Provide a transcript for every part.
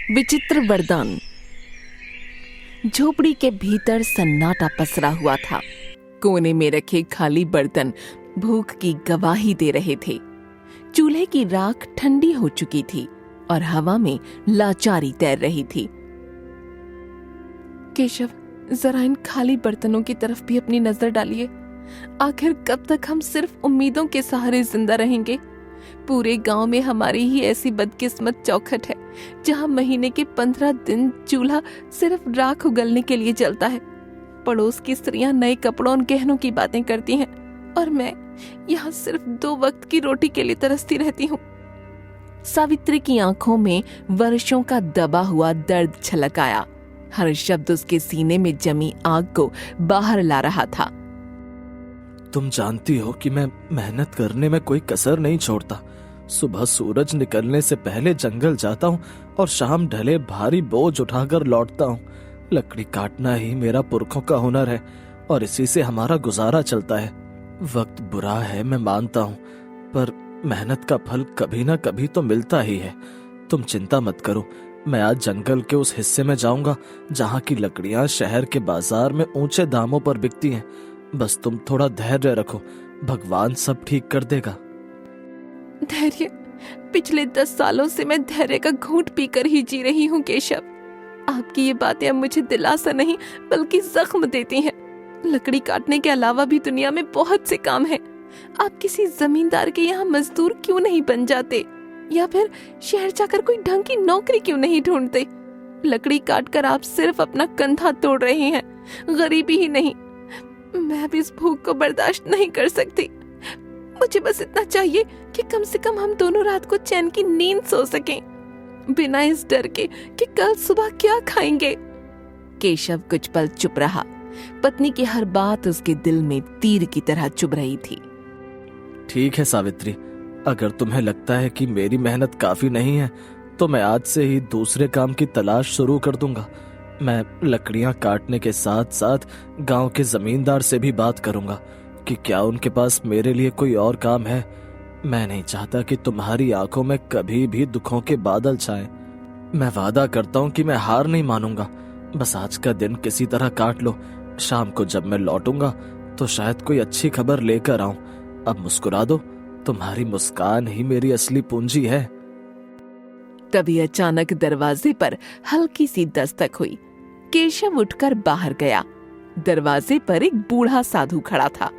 विचित्र वरदान। झोपड़ी के भीतर सन्नाटा पसरा हुआ था। कोने में रखे खाली बर्तन भूख की गवाही दे रहे थे। चूल्हे की राख ठंडी हो चुकी थी और हवा में लाचारी तैर रही थी। केशव, जरा इन खाली बर्तनों की तरफ भी अपनी नजर डालिए। आखिर कब तक हम सिर्फ उम्मीदों के सहारे जिंदा रहेंगे? पूरे गांव में हमारी ही ऐसी बदकिस्मत चौखट है जहां महीने के 15 दिन चूल्हा सिर्फ राख उगलने के लिए जलता है। पड़ोस की स्त्रियां नए कपड़ों और गहनों की बातें करती हैं और मैं यहाँ सिर्फ 2 वक्त की रोटी के लिए तरसती रहती हूँ। सावित्री की आंखों में वर्षों का दबा हुआ दर्द छलक आया। हर शब्द उसके सीने में जमी आग को बाहर ला रहा था। तुम जानती हो कि मैं मेहनत करने में कोई कसर नहीं छोड़ता। सुबह सूरज निकलने से पहले जंगल जाता हूँ और शाम ढले भारी बोझ उठाकर लौटता हूँ। लकड़ी काटना ही मेरा पुरखों का हुनर है और इसी से हमारा गुजारा चलता है। वक्त बुरा है, मैं मानता हूँ, पर मेहनत का फल कभी ना कभी तो मिलता ही है। तुम चिंता मत करो, मैं आज जंगल के उस हिस्से में जाऊंगा जहाँ की लकड़ियाँ शहर के बाजार में ऊंचे दामों पर बिकती हैं। बस तुम थोड़ा धैर्य रखो, भगवान सब ठीक कर देगा। धैर्य? पिछले 10 सालों से मैं धैर्य का घूंट पीकर ही जी रही हूँ केशव। आपकी ये बातें अब मुझे दिलासा नहीं बल्कि जख्म देती हैं। लकड़ी काटने के अलावा भी दुनिया में बहुत से काम हैं। आप किसी जमींदार के यहाँ मजदूर क्यों नहीं बन जाते, या फिर शहर जाकर कोई ढंग की नौकरी क्यों नहीं ढूंढते? लकड़ी काटकर आप सिर्फ अपना कंधा तोड़ रहे हैं, गरीबी ही नहीं। मैं भी इस भूख को बर्दाश्त नहीं कर सकती। मुझे बस इतना चाहिए कि कम से कम हम दोनों रात को चैन की नींद सो सकें, बिना इस डर के कि कल सुबह क्या खाएंगे। केशव कुछ पल चुप रहा। पत्नी की हर बात उसके दिल में तीर की तरह चुभ रही थी। ठीक है सावित्री, अगर तुम्हें लगता है कि मेरी मेहनत काफी नहीं है तो मैं आज से ही दूसरे काम की तलाश शुरू कर दूंगा। मैं लकड़ियां काटने के साथ साथ गांव के जमींदार से भी बात करूंगा कि क्या उनके पास मेरे लिए कोई और काम है। मैं नहीं चाहता कि तुम्हारी आंखों में कभी भी दुखों के बादल छाएं। मैं वादा करता हूं कि मैं हार नहीं मानूंगा। बस आज का दिन किसी तरह काट लो। शाम को जब मैं लौटूंगा तो शायद कोई अच्छी खबर लेकर आऊं। अब मुस्कुरा दो, तुम्हारी मुस्कान ही मेरी असली पूंजी है। तभी अचानक दरवाजे पर हल्की सी दस्तक हुई। केशव उठकर बाहर गया। दरवाजे पर एक बूढ़ा साधु खड़ा था।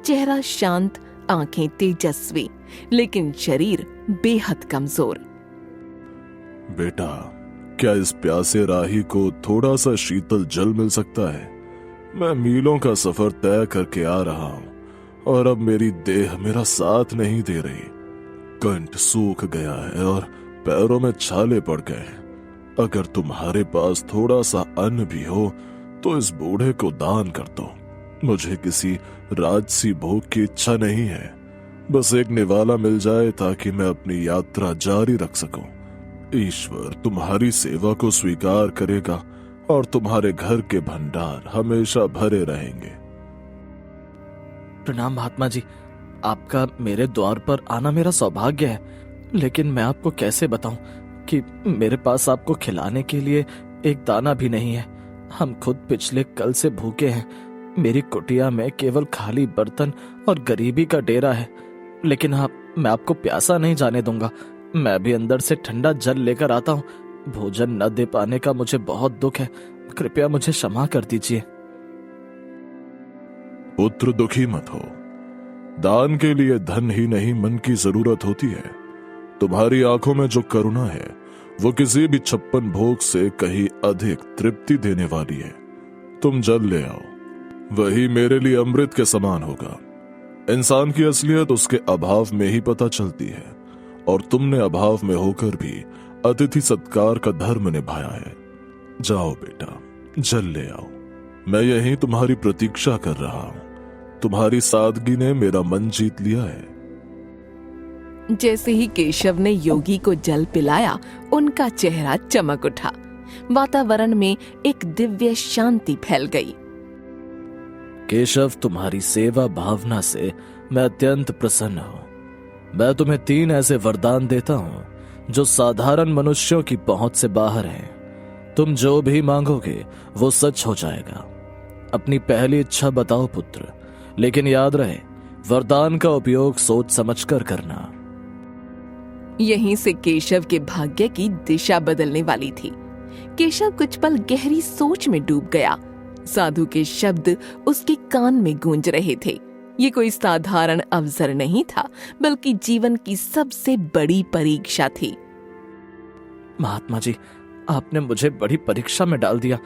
चेहरा शांत, आंखें तेजस्वी, लेकिन शरीर बेहद कमजोर। बेटा, क्या इस प्यासे राही को थोड़ा सा शीतल जल मिल सकता है? मैं मीलों का सफर तय करके आ रहा हूं और अब मेरी देह मेरा साथ नहीं दे रही। कंठ सूख गया है और पैरों में छाले पड़ गए हैं। अगर तुम्हारे पास थोड़ा सा अन्न भी हो तो इस बूढ़े को दान कर दो। मुझे किसी राजसी भोग की इच्छा नहीं है। बस एक निवाला मिल जाए ताकि मैं अपनी यात्रा जारी रख सकूं। ईश्वर तुम्हारी सेवा को स्वीकार करेगा और तुम्हारे घर के भंडार हमेशा भरे रहेंगे। प्रणाम महात्मा जी, आपका मेरे द्वार पर आना मेरा सौभाग्य है, लेकिन मैं आपको कैसे बताऊं कि मेरे पास आपको खिलाने के लिए एक दाना भी नहीं है। हम खुद पिछले कल से भूखे हैं। मेरी कुटिया में केवल खाली बर्तन और गरीबी का डेरा है। लेकिन हाँ, मैं आपको प्यासा नहीं जाने दूंगा। मैं भी अंदर से ठंडा जल लेकर आता हूँ। भोजन न दे पाने का मुझे बहुत दुख है। कृपया मुझे क्षमा कर दीजिए। पुत्र, दुखी मत हो। दान के लिए धन ही नहीं, मन की जरूरत होती है। तुम्हारी आंखों में जो करुणा है वो किसी भी 56 भोग से कहीं अधिक तृप्ति देने वाली है। तुम जल ले आओ, वही मेरे लिए अमृत के समान होगा। इंसान की असलियत उसके अभाव में ही पता चलती है, और तुमने अभाव में होकर भी अतिथि सत्कार का धर्म निभाया है। जाओ बेटा, जल ले आओ। मैं यहीं तुम्हारी प्रतीक्षा कर रहा हूं। तुम्हारी सादगी ने मेरा मन जीत लिया है। जैसे ही केशव ने योगी को जल पिलाया, उनका चेहरा चमक उठा। वातावरण में एक दिव्य शांति फैल गई। केशव, तुम्हारी सेवा भावना से मैं अत्यंत प्रसन्न हूं। मैं तुम्हें 3 ऐसे वरदान देता हूं जो साधारण मनुष्यों की पहुंच से बाहर हैं। तुम जो भी मांगोगे वो सच हो जाएगा। अपनी पहली इच्छा बताओ पुत्र, लेकिन याद रहे वरदान का उपयोग सोच समझकर करना। यहीं से केशव के भाग्य की दिशा बदलने वाली थी। केशव कुछ पल गहरी सोच में डूब गया। साधु के शब्द उसके कान में गूंज रहे थे। ये कोई साधारण अवसर नहीं था, बल्कि जीवन की सबसे बड़ी परीक्षा थी। महात्मा जी, आपने मुझे बड़ी परीक्षा में डाल दिया।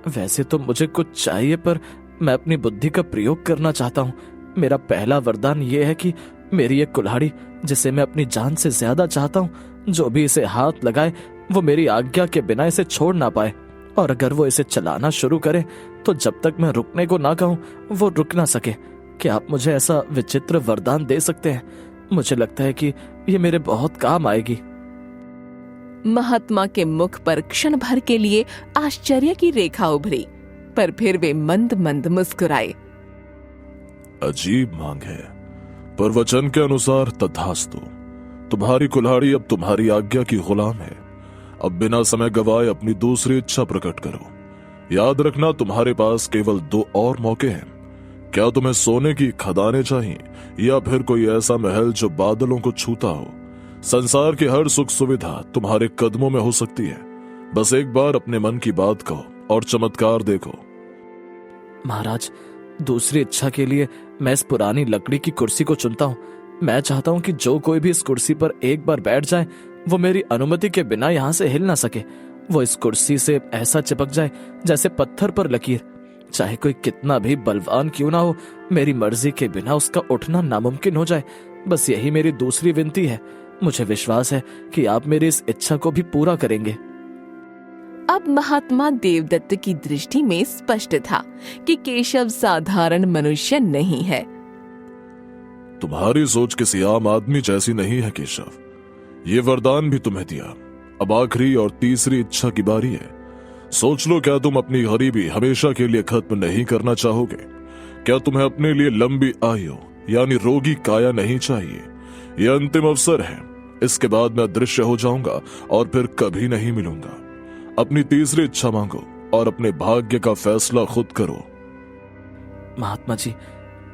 वैसे तो मुझे कुछ चाहिए, पर मैं अपनी बुद्धि का प्रयोग करना चाहता हूँ। मेरा पहला वरदान यह है कि मेरी एक कुल्हाड़ी, जिसे मैं अपनी जान से ज्यादा चाहता हूँ, जो भी इसे हाथ लगाए वो मेरी आज्ञा के बिना इसे छोड़ ना पाए, और अगर वो इसे चलाना शुरू करे तो जब तक मैं रुकने को ना कहूँ वो रुक ना सके। क्या आप मुझे ऐसा विचित्र वरदान दे सकते हैं? मुझे लगता है कि ये मेरे बहुत काम आएगी। महात्मा के मुख पर क्षण भर के लिए आश्चर्य की रेखा उभरी, पर फिर वे मंद मंद मुस्कुराए। अजीब मांग है, पर वचन के अनुसार तथास्तु। तुम्हारी कुल्हाड़ी अब तुम्हारी आज्ञा की गुलाम है। अब बिना समय गवाए अपनी दूसरी इच्छा प्रकट करो। याद रखना, तुम्हारे पास केवल 2 और मौके हैं। क्या तुम्हें सोने की खदानें चाहिए, या फिर कोई ऐसा महल जो बादलों को छूता हो? संसार की हर सुख सुविधा तुम्हारे कदमों में हो सकती है। बस एक बार अपने मन की बात कहो और चमत्कार देखो। महाराज, दूसरी इच्छा के लिए मैं इस पुरानी लकड़ी की कुर्सी को चुनता हूँ। मैं चाहता हूँ कि जो कोई भी इस कुर्सी पर एक बार बैठ जाए वो मेरी अनुमति के बिना यहाँ से हिल ना सके। वो इस कुर्सी से ऐसा चिपक जाए जैसे पत्थर पर लकीर। चाहे कोई कितना भी बलवान क्यों ना हो, मेरी मर्जी के बिना उसका उठना नामुमकिन हो जाए। बस यही मेरी दूसरी विनती है। मुझे विश्वास है कि आप मेरी इस इच्छा को भी पूरा करेंगे। अब महात्मा देवदत्त की दृष्टि में स्पष्ट था कि केशव साधारण मनुष्य नहीं है। तुम्हारी सोच किसी आम आदमी जैसी नहीं है केशव। ये वरदान भी तुम्हें दिया। अब आखिरी और तीसरी इच्छा की बारी है। सोच लो, क्या तुम अपनी गरीबी हमेशा के लिए खत्म नहीं करना चाहोगे? क्या तुम्हें अपने लिए लंबी आयु यानी रोगी काया नहीं चाहिए? यह अंतिम अवसर है। इसके बाद मैं अदृश्य हो जाऊंगा और फिर कभी नहीं मिलूंगा। अपनी तीसरी इच्छा मांगो और अपने भाग्य का फैसला खुद करो। महात्मा जी,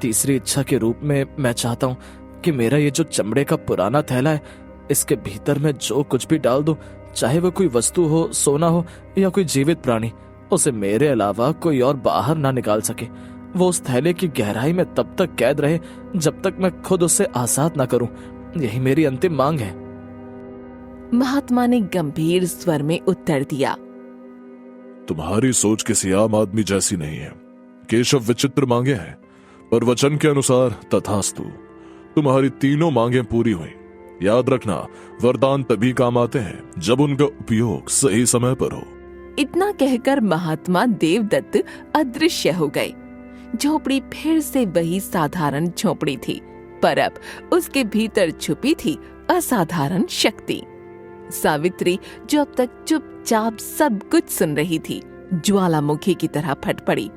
तीसरी इच्छा के रूप में मैं चाहता हूँ कि मेरा ये जो चमड़े का पुराना थैला है, इसके भीतर मैं जो कुछ भी डाल दूं, चाहे वो कोई वस्तु हो, सोना हो या कोई जीवित प्राणी, उसे मेरे अलावा कोई और बाहर ना निकाल सके। वो उस थैले की गहराई में तब तक कैद रहे जब तक मैं खुद उसे आजाद ना करूं। यही मेरी अंतिम मांग है। महात्मा ने गंभीर स्वर में उत्तर दिया। तुम्हारी सोच किसी आम आदमी जैसी नहीं है। केशव विचित्र मांगे हैं, पर वचन के अनुसार तथास्तु। तुम्हारी तीनों मांगे पूरी हुई। याद रखना, वरदान तभी काम आते हैं जब उनका उपयोग सही समय पर हो। इतना कहकर महात्मा देवदत्त अदृश्य हो गए। झोपड़ी फिर से वही साधारण झोपड़ी थी, पर अब उसके भीतर छुपी थी असाधारण शक्ति। सावित्री, जो अब तक चुपचाप सब कुछ सुन रही थी, ज्वालामुखी की तरह फट पड़ी।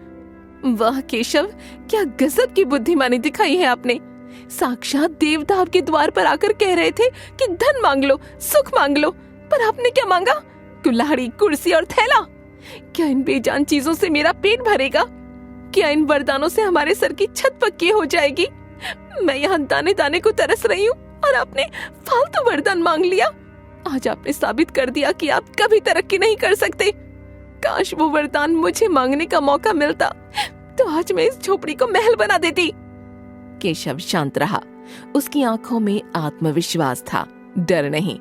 वाह केशव, क्या गजब की बुद्धिमानी दिखाई है आपने। साक्षात देवता आपके द्वार पर आकर कह रहे थे कि धन मांग लो, सुख मांग लो, पर आपने क्या मांगा? कुल्हाड़ी, कुर्सी और थैला। क्या इन बेजान चीजों से मेरा पेट भरेगा? क्या इन वरदानों से हमारे सर की छत पक्की हो जाएगी? मैं यहाँ दाने दाने को तरस रही हूँ और आपने फालतू वरदान मांग लिया। आज आपने साबित कर दिया कि आप कभी तरक्की नहीं कर सकते। काश वो वरदान मुझे मांगने का मौका मिलता, तो आज मैं इस झोपड़ी को महल बना देती। केशव शांत रहा। उसकी आंखों में आत्मविश्वास था, डर नहीं।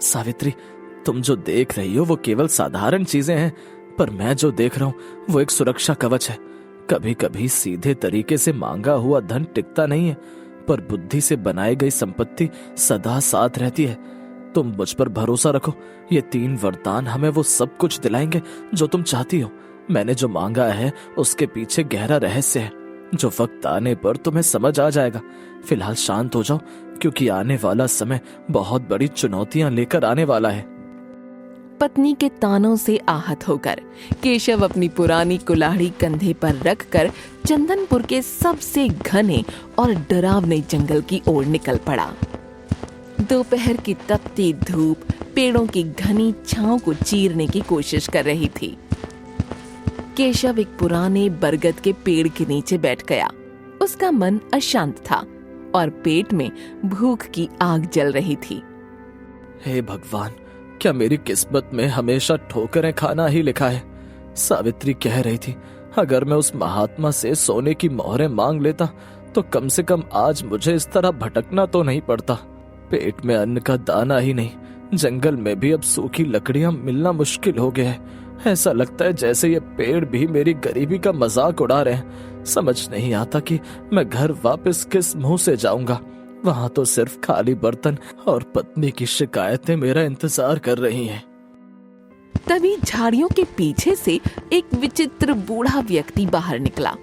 सावित्री, तुम जो देख रही हो वो केवल साधारण चीजें हैं, पर मैं जो देख रहा हूँ वो एक सुरक्षा कवच है। कभी कभी सीधे तरीके से मांगा हुआ धन टिकता नहीं है, पर बुद्धि से बनाई गई संपत्ति सदा साथ रहती है। तुम मुझ पर भरोसा रखो। ये 3 वरदान हमें वो सब कुछ दिलाएंगे जो तुम चाहती हो। मैंने जो मांगा है उसके पीछे गहरा रहस्य है, जो वक्त आने पर तुम्हें समझ आ जाएगा। फिलहाल शांत हो जाओ, क्योंकि आने वाला समय बहुत बड़ी चुनौतियां लेकर आने वाला है। पत्नी के तानों से आहत होकर केशव अपनी पुरानी कुल्हाड़ी कंधे पर रखकर चंदनपुर के सबसे घने और डरावने जंगल की ओर निकल पड़ा। दोपहर की तपती धूप पेड़ों की घनी छांव को चीरने की कोशिश कर रही थी। केशव एक पुराने बरगद के पेड़ के नीचे बैठ गया। उसका मन अशांत था और पेट में भूख की आग जल रही थी। हे भगवान, क्या मेरी किस्मत में हमेशा ठोकरें खाना ही लिखा है? सावित्री कह रही थी अगर मैं उस महात्मा से सोने की मोहरें मांग लेता तो कम से कम आज मुझे इस तरह भटकना तो नहीं पड़ता। पेट में अन्न का दाना ही नहीं, जंगल में भी अब सूखी लकड़ियां मिलना मुश्किल हो गया है। ऐसा लगता है जैसे ये पेड़ भी मेरी गरीबी का मजाक उड़ा रहे हैं। समझ नहीं आता कि मैं घर वापस किस मुंह से जाऊंगा। वहां तो सिर्फ खाली बर्तन और पत्नी की शिकायतें मेरा इंतजार कर रही हैं। तभी झाड़ियों के पीछे से एक विचित्र बूढ़ा व्यक्ति बाहर निकला।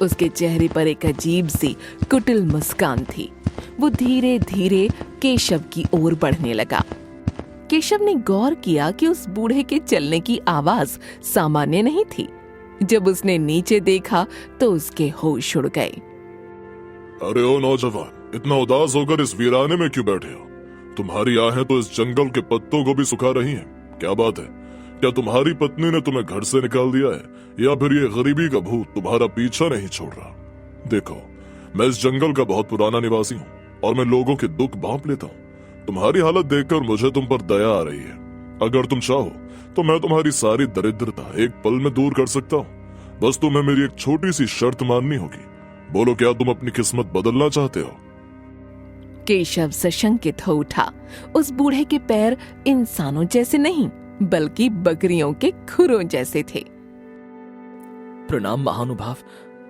उसके चेहरे पर एक अजीब सी कुटिल मुस्कान थी। वो धीरे धीरे केशव की ओर बढ़ने लगा। केशव ने गौर किया कि उस बूढ़े के चलने की आवाज सामान्य नहीं थी। जब उसने नीचे देखा तो उसके होश उड़ गए। अरे ओ नौजवान, इतना उदास होकर इस वीराने में क्यों बैठे हो? तुम्हारी आहें तो इस जंगल के पत्तों को भी सुखा रही हैं। क्या बात है? क्या तुम्हारी पत्नी ने तुम्हें घर से निकाल दिया है, या फिर ये गरीबी का भूत तुम्हारा पीछा नहीं छोड़ रहा? देखो, मैं इस जंगल का बहुत पुराना निवासी हूँ और मैं लोगों के दुख भांप लेता हूँ। तुम्हारी हालत देखकर मुझे तुम पर दया आ रही है। अगर तुम चाहो तो मैं तुम्हारी सारी दरिद्रता एक पल में दूर कर सकता हूँ। बस तुम्हें मेरी एक छोटी सी शर्त माननी होगी। बोलो, क्या तुम अपनी किस्मत बदलना चाहते हो? केशव सशंकित हो उठा। उस बूढ़े के पैर इंसानों जैसे नहीं बल्कि बकरियों के खुरों जैसे थे। प्रणाम महानुभाव,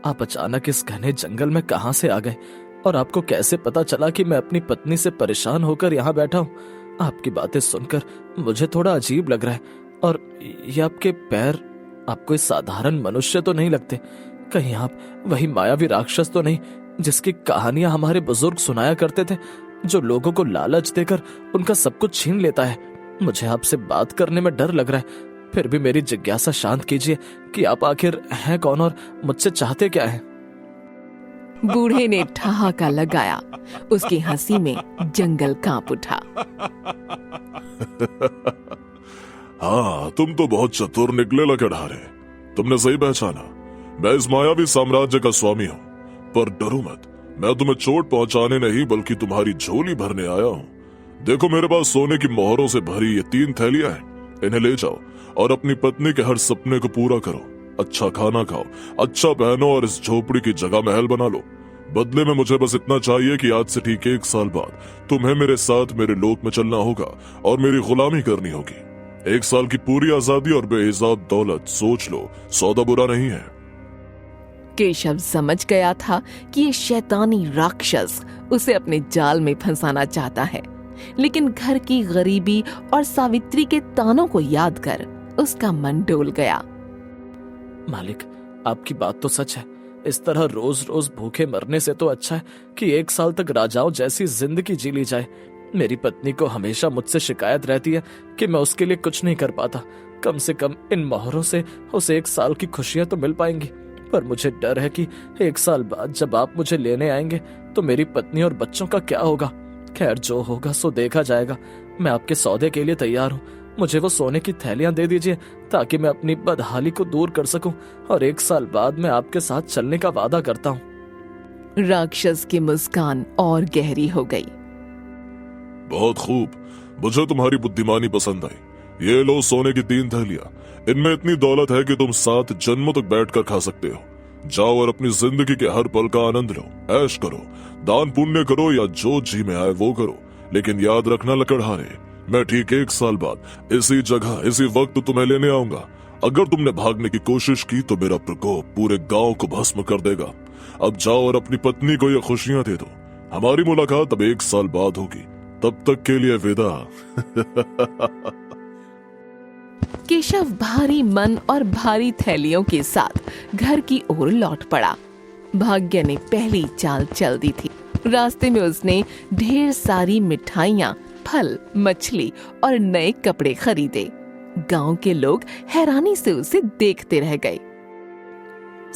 आप अचानक इस घने जंगल में कहां से आ गए और आपको कैसे पता चला कि मैं अपनी पत्नी से परेशान होकर यहाँ बैठा हूँ? आपकी बातें सुनकर मुझे थोड़ा अजीब लग रहा है। और ये आपके पैर, आप कोई साधारण मनुष्य तो नहीं लगते। कहीं आप वही मायावी राक्षस तो नहीं जिसकी कहानियां हमारे बुजुर्ग सुनाया करते थे, जो लोगों को लालच देकर उनका सब कुछ छीन लेता है? मुझे आपसे बात करने में डर लग रहा है। फिर भी मेरी जिज्ञासा शांत कीजिए कि आप आखिर हैं कौन और मुझसे चाहते क्या हैं? बूढ़े ने ठहाका लगाया। उसकी हंसी में जंगल कांप उठा। हाँ, तुम तो बहुत चतुर निकले लकड़हारे। तुमने सही पहचाना, मैं इस मायावी साम्राज्य का स्वामी हूँ। पर डरो मत, मैं तुम्हें चोट पहुंचाने नहीं बल्कि तुम्हारी झोली भरने आया हूँ। देखो, मेरे पास सोने की मोहरों से भरी ये 3 थैलियां हैं। इन्हें ले जाओ और अपनी पत्नी के हर सपने को पूरा करो। अच्छा खाना खाओ, अच्छा पहनो और इस झोपड़ी की जगह महल बना लो। बदले में मुझे बस इतना चाहिए कि आज से ठीक 1 साल बाद तुम्हें मेरे साथ मेरे लोक में चलना होगा और मेरी गुलामी करनी होगी। 1 साल की पूरी आजादी और बेहिसाब दौलत। सोच लो, सौदा बुरा नहीं है। केशव समझ गया था कि ये शैतानी राक्षस उसे अपने जाल में फंसाना चाहता है, लेकिन घर की गरीबी और सावित्री के तानों को याद कर उसका मन डोल गया। मालिक, आपकी बात तो सच है। इस तरह रोज रोज भूखे मरने से तो अच्छा है कि 1 साल तक राजाओं जैसी जिंदगी जी ली जाए। मेरी पत्नी को हमेशा मुझसे शिकायत रहती है कि मैं उसके लिए कुछ नहीं कर पाता। कम से कम इन मोहरों से उसे 1 साल की खुशियां तो मिल पाएंगी। पर मुझे डर है कि 1 साल बाद जब आप मुझे लेने आएंगे तो मेरी पत्नी और बच्चों का क्या होगा। खैर, जो होगा सो देखा जाएगा। मैं आपके सौदे के लिए तैयार हूँ। मुझे वो सोने की थैलियां दे दीजिए ताकि मैं अपनी बदहाली को दूर कर सकूं, और 1 साल बाद मैं आपके साथ चलने का वादा करता हूँ। राक्षस की मुस्कान और गहरी हो गई। बहुत खूब, मुझे तुम्हारी बुद्धिमानी पसंद आई। ये लो सोने की 3 थैलियां। इनमें इतनी दौलत है कि तुम 7 जन्मों तक बैठकर खा सकते हो। जाओ और अपनी जिंदगी के हर पल का आनंद लो, ऐश करो, दान पुण्य करो या जो जी में आए वो करो। लेकिन याद रखना लकड़हारे, मैं ठीक 1 साल बाद इसी जगह इसी वक्त तुम्हें लेने आऊंगा। अगर तुमने भागने की कोशिश की तो मेरा प्रकोप पूरे गांव को भस्म कर देगा। अब जाओ और अपनी पत्नी को ये खुशियां दे दो। हमारी मुलाकात अब 1 साल बाद होगी। तब तक के लिए विदा। केशव भारी मन और भारी थैलियों के साथ घर की ओर लौट पड़ा। भाग्य ने पहली चाल चल दी थी। रास्ते में उसने ढेर सारी मिठाइयाँ, फल, मछली और नए कपड़े खरीदे। गांव के लोग हैरानी से उसे देखते रह गए।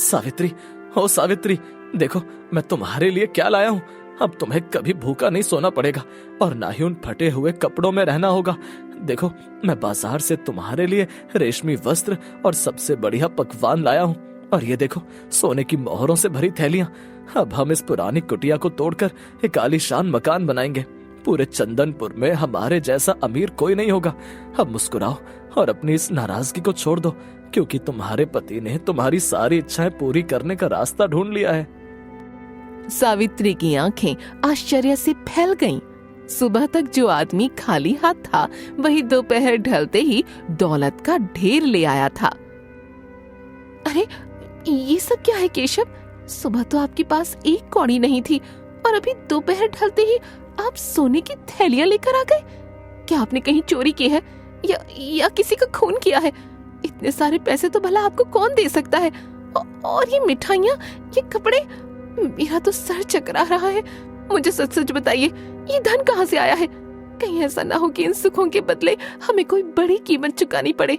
सावित्री, ओ सावित्री, देखो मैं तुम्हारे लिए क्या लाया हूँ। अब तुम्हें कभी भूखा नहीं सोना पड़ेगा और ना ही उन फटे हुए कपड़ों में रहना होगा। देखो, मैं बाजार से तुम्हारे लिए रेशमी वस्त्र और सबसे बढ़िया पकवान लाया हूँ। और ये देखो, सोने की मोहरों से भरी थैलियां। अब हम इस पुरानी कुटिया को तोड़कर एक आलीशान मकान बनाएंगे। पूरे चंदनपुर में हमारे जैसा अमीर कोई नहीं होगा। अब मुस्कुराओ और अपनी इस नाराजगी को छोड़ दो, क्योंकि तुम्हारे पति ने तुम्हारी सारी इच्छाएं पूरी करने का रास्ता ढूंढ लिया है। सावित्री की आंखें आश्चर्य से फैल गईं। सुबह तक जो आदमी खाली हाथ था, वही दोपहर ढलते ही दौलत का ढेर ले आया था। अरे, ये सब क्या है केशव? सुबह तो आपके पास एक कौड़ी नहीं थी और अभी दोपहर ढलते ही आप सोने की थैलियां लेकर आ गए। क्या आपने कहीं चोरी की है या किसी का खून किया है? इतने सारे पैसे तो भला आपको कौन दे सकता है? और ये मिठाइयाँ, ये कपड़े, मेरा तो सर चकरा रहा है। मुझे सच सच बताइए, ये धन कहाँ से आया है? कहीं ऐसा ना हो कि इन सुखों के बदले हमें कोई बड़ी कीमत चुकानी पड़े।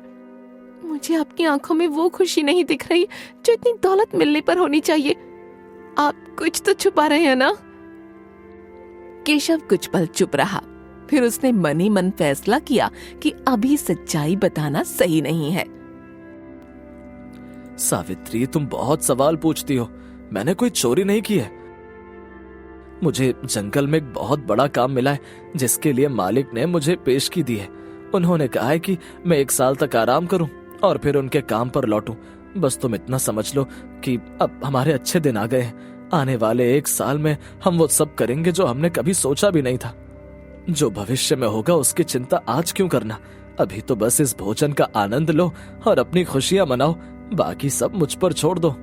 मुझे आपकी आंखों में वो खुशी नहीं दिख रही जो इतनी दौलत मिलने पर होनी चाहिए। आप कुछ तो छुपा रहे हैं ना? केशव कुछ पल चुप रहा, फिर उसने मन ही मन फैसला किया कि अभी सच्चाई बताना सही नहीं है। सावित्री, तुम बहुत सवाल पूछती हो। मैंने कोई चोरी नहीं की है। मुझे जंगल में एक बहुत बड़ा काम मिला है, जिसके लिए मालिक ने मुझे पेशगी दी है। उन्होंने कहा है कि मैं 1 साल तक आराम करूं और फिर उनके काम पर लौटूं। बस तुम इतना समझ लो कि अब हमारे अच्छे दिन आ गए हैं। आने वाले 1 साल में हम वो सब करेंगे जो हमने कभी सोचा भी नहीं था। जो भविष्य में होगा उसकी चिंता आज क्यों करना? अभी तो बस इस भोजन का आनंद लो और अपनी खुशियां मनाओ। बाकी सब मुझ पर छोड़ दो।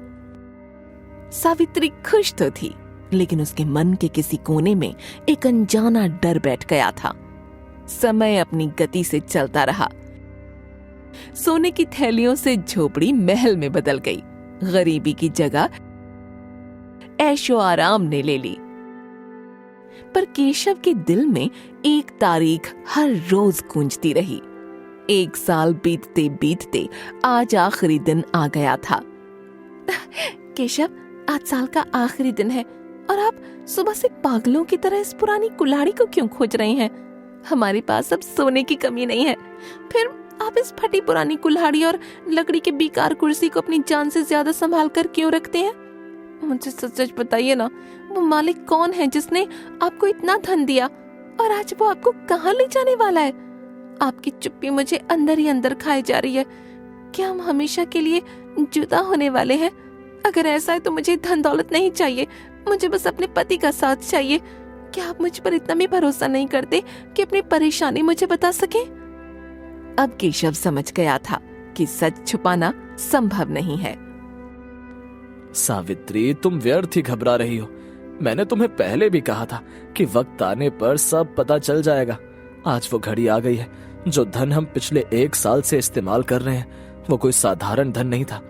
सावित्री खुश तो थी, लेकिन उसके मन के किसी कोने में एक अनजाना डर बैठ गया था। समय अपनी गति से चलता रहा। सोने की थैलियों से झोपड़ी महल में बदल गई। गरीबी की जगह ऐशो आराम ने ले ली। पर केशव के दिल में एक तारीख हर रोज गूंजती रही। 1 साल बीतते बीतते आज आखिरी दिन आ गया था। केशव, आज साल का आखिरी दिन है और आप सुबह से पागलों की तरह इस पुरानी कुल्हाड़ी को क्यों खोज रहे हैं? हमारे पास अब सोने की कमी नहीं है, फिर आप इस फटी पुरानी कुल्हाड़ी और लकड़ी के बेकार कुर्सी को अपनी जान से ज्यादा संभाल कर क्यों रखते हैं? मुझे सच सच बताइए ना, वो मालिक कौन है जिसने आपको इतना धन दिया और आज वो आपको कहाँ ले जाने वाला है? आपकी चुप्पी मुझे अंदर ही अंदर खाई जा रही है। क्या हम हमेशा के लिए जुदा होने वाले हैं? अगर ऐसा है तो मुझे धन दौलत नहीं चाहिए, मुझे बस अपने पति का साथ चाहिए। क्या आप मुझ पर इतना भी भरोसा नहीं करते कि अपनी परेशानी मुझे बता सके? अब केशव समझ गया था कि सच छुपाना संभव नहीं है। सावित्री, तुम व्यर्थ ही घबरा रही हो। मैंने तुम्हें पहले भी कहा था कि वक्त आने पर सब पता चल जाएगा। आज वो घड़ी आ गई है। जो धन हम पिछले 1 साल से इस्तेमाल कर रहे हैं, वो कोई साधारण धन नहीं था।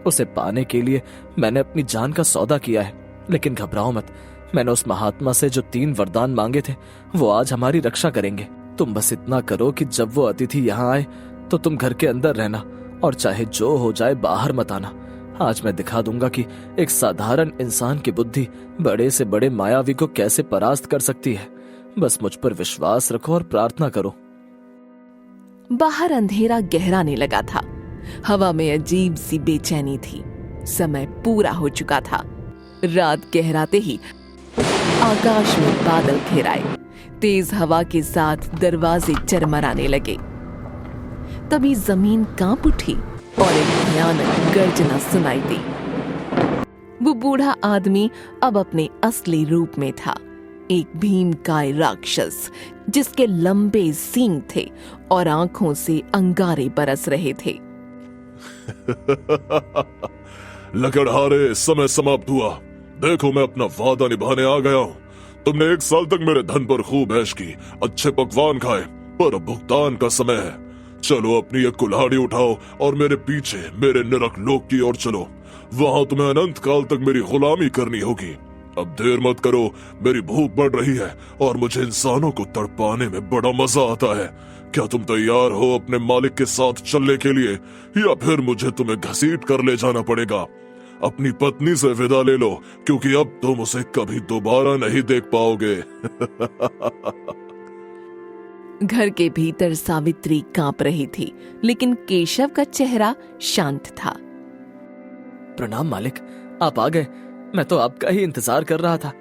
उसे पाने के लिए मैंने अपनी जान का सौदा किया है। लेकिन घबराओ मत, मैंने उस महात्मा से जो 3 वरदान मांगे थे, वो आज हमारी रक्षा करेंगे। तुम बस इतना करो कि जब वो अतिथि यहाँ आए तो तुम घर के अंदर रहना और चाहे जो हो जाए बाहर मत आना। आज मैं दिखा दूंगा कि एक साधारण इंसान की बुद्धि बड़े से बड़े मायावी को कैसे परास्त कर सकती है। बस मुझ पर विश्वास रखो और प्रार्थना करो। बाहर अंधेरा गहराने लगा था। हवा में अजीब सी बेचैनी थी। समय पूरा हो चुका था। रात गहराते ही आकाश में बादल घेर आए। तेज हवा के साथ दरवाजे चरमराने लगे। तभी जमीन कांप उठी और एक भयानक गर्जना सुनाई दी। वो बूढ़ा आदमी अब अपने असली रूप में था। एक भीमकाय राक्षस जिसके लंबे सींग थे और आंखों से अंगारे बरस रहे थे। लकड़हारे, समय समाप्त हुआ। देखो, मैं अपना वादा निभाने आ गया हूँ। तुमने 1 साल तक मेरे धन पर खूब ऐश की, अच्छे पकवान खाए, पर अब भुगतान का समय है। चलो अपनी एक कुल्हाड़ी उठाओ और मेरे पीछे मेरे नरक लोक की ओर चलो। वहाँ तुम्हें अनंत काल तक मेरी गुलामी करनी होगी। अब देर मत करो, मेरी भूख बढ़ रही है और मुझे इंसानों को तड़पाने में बड़ा मजा आता है। क्या तुम तैयार हो अपने मालिक के साथ चलने के लिए, या फिर मुझे तुम्हें घसीट कर ले जाना पड़ेगा? अपनी पत्नी से विदा ले लो, क्योंकि अब तुम उसे कभी दोबारा नहीं देख पाओगे। घर के भीतर सावित्री कांप रही थी, लेकिन केशव का चेहरा शांत था। प्रणाम मालिक, आप आ गए। मैं तो आपका ही इंतजार कर रहा था।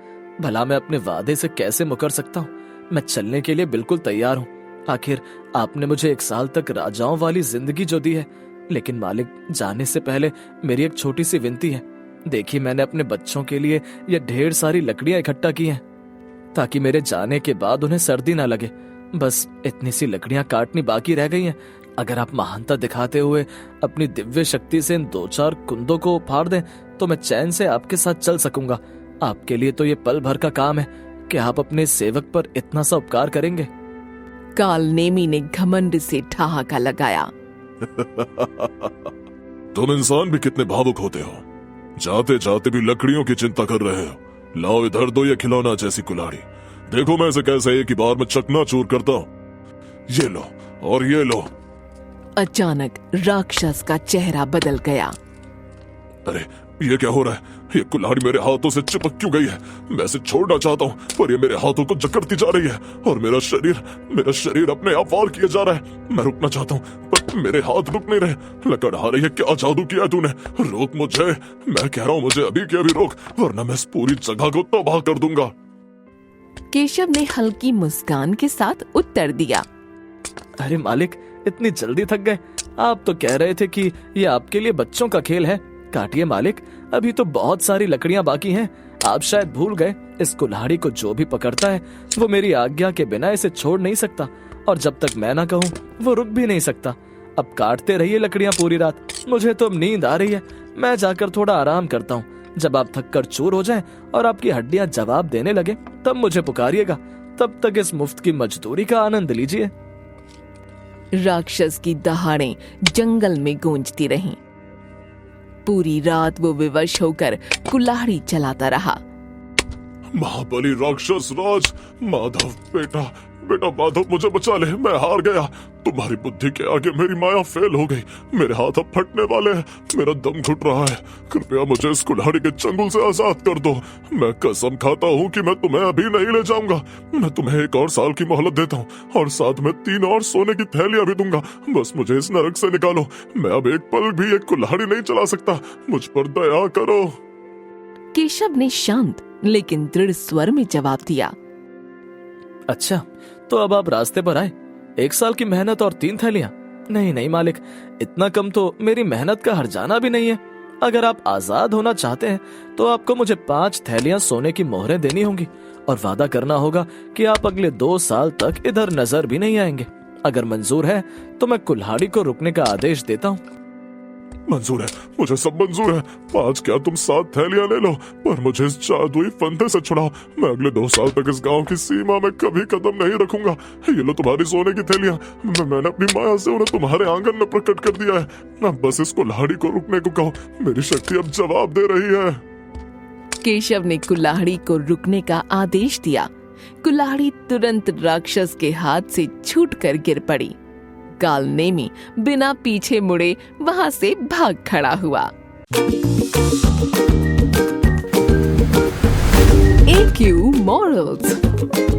भला मैं अपने वादे से कैसे मुकर सकता हूँ। मैं चलने के लिए बिल्कुल तैयार हूँ। आखिर आपने मुझे 1 साल तक राजाओं वाली जिंदगी जो दी है, लेकिन मालिक जाने से पहले मेरी एक छोटी सी विनती है। देखिए, मैंने अपने बच्चों के लिए ये ढेर सारी लकड़ियां इकट्ठा की हैं, ताकि मेरे जाने के बाद उन्हें सर्दी ना लगे। बस इतनी सी लकड़ियां काटनी बाकी रह गई हैं। अगर आप महानता दिखाते हुए अपनी दिव्य शक्ति से इन 2-4 कुंदों को फाड़ दें, तो मैं चैन से आपके साथ चल सकूंगा। आपके लिए तो ये पल भर का काम है कि आप अपने सेवक पर इतना सा उपकार करेंगे। काल नेमी ने घमंड से ठहाका लगाया। तुम इंसान भी कितने भावुक होते हो। जाते जाते भी लकड़ियों की चिंता कर रहे हो। लाओ इधर दो ये खिलौना जैसी कुल्हाड़ी। देखो मैं इसे कैसे एक ही बार में चकनाचूर करता हूँ। ये लो और ये लो। अचानक राक्षस का चेहरा बदल गया। अरे ये क्या हो रहा है? ये कुल्हाड़ी मेरे हाथों से चिपक क्यों गई है? मैं इसे छोड़ना चाहता हूँ, पर ये मेरे हाथों को जकड़ती जा रही है और मेरा शरीर अपने आप वार किया जा रहा है। मैं रुकना चाहता हूँ, पर मेरे हाथ रुक नहीं रहे। लकड़ आ रही है। क्या जादू किया तूने? रोक मुझे। मैं कह रहा हूँ मुझे अभी के अभी रोक, वरना मैं इस पूरी जगह को तबाह कर दूंगा। केशव ने हल्की मुस्कान के साथ उत्तर दिया। अरे मालिक, इतनी जल्दी थक गए? आप तो कह रहे थे कि ये आपके लिए बच्चों का खेल है। काटिए मालिक, अभी तो बहुत सारी लकड़ियां बाकी हैं। आप शायद भूल गए, इस कुल्हाड़ी को जो भी पकड़ता है वो मेरी आज्ञा के बिना इसे छोड़ नहीं सकता, और जब तक मैं ना कहूँ वो रुक भी नहीं सकता। अब काटते रहिए लकड़ियां पूरी रात। मुझे तो अब नींद आ रही है। मैं जाकर थोड़ा आराम करता हूँ। जब आप थक कर चूर हो जाएं और आपकी हड्डियां जवाब देने लगे, तब मुझे पुकारिएगा। तब तक इस मुफ्त की मजदूरी का आनंद लीजिए। राक्षस की दहाड़ें जंगल में गूंजती रहीं। पूरी रात वो विवश होकर कुल्हाड़ी चलाता रहा। महाबली राक्षस राज माधव, बेटा माधव, मुझे बचा ले। मैं हार गया। तुम्हारी बुद्धि के आगे मेरी माया फेल हो गई। मेरे हाथ अब फटने वाले हैं। मेरा दम घुट रहा है। कृपया मुझे इस कुल्हाड़ी के चंगुल से आजाद कर दो। मैं कसम खाता हूँ कि मैं तुम्हें अभी नहीं ले जाऊंगा। मैं तुम्हें 1 और साल की मोहलत देता हूँ, और साथ में 3 और सोने की थैलियां भी दूंगा। बस मुझे इस नरक से निकालो। मैं अब एक पल भी एक कुल्हाड़ी नहीं चला सकता। मुझ पर दया करो। केशव ने शांत लेकिन दृढ़ स्वर में जवाब दिया। अच्छा, तो अब आप रास्ते पर आए। 1 साल की मेहनत और 3 थैलियां? नहीं मालिक, इतना कम तो मेरी मेहनत का हर्जाना भी नहीं है। अगर आप आजाद होना चाहते हैं तो आपको मुझे 5 थैलियां सोने की मोहरें देनी होंगी, और वादा करना होगा कि आप अगले 2 साल तक इधर नजर भी नहीं आएंगे। अगर मंजूर है तो मैं कुल्हाड़ी को रुकने का आदेश देता हूँ। मंजूर है, मुझे सब मंजूर है। 5 क्या तुम 7 थैलियां ले लो, पर मुझे इस जादुई फंदे से छुड़ाओ। मैं अगले 2 साल तक इस गांव की सीमा में कभी कदम नहीं रखूंगा। ये लो तुम्हारी सोने की थैलियां। मैंने अपनी माया से उन्हें तुम्हारे आंगन में प्रकट कर दिया है। अब बस इस कुल्हाड़ी को रुकने को कहो। मेरी शक्ति अब जवाब दे रही है। केशव ने कुल्हाड़ी को रुकने का आदेश दिया। कुल्हाड़ी तुरंत राक्षस के हाथ से छूटकर गिर पड़ी। काल नेमी बिना पीछे मुड़े वहां से भाग खड़ा हुआ। AQ Morals।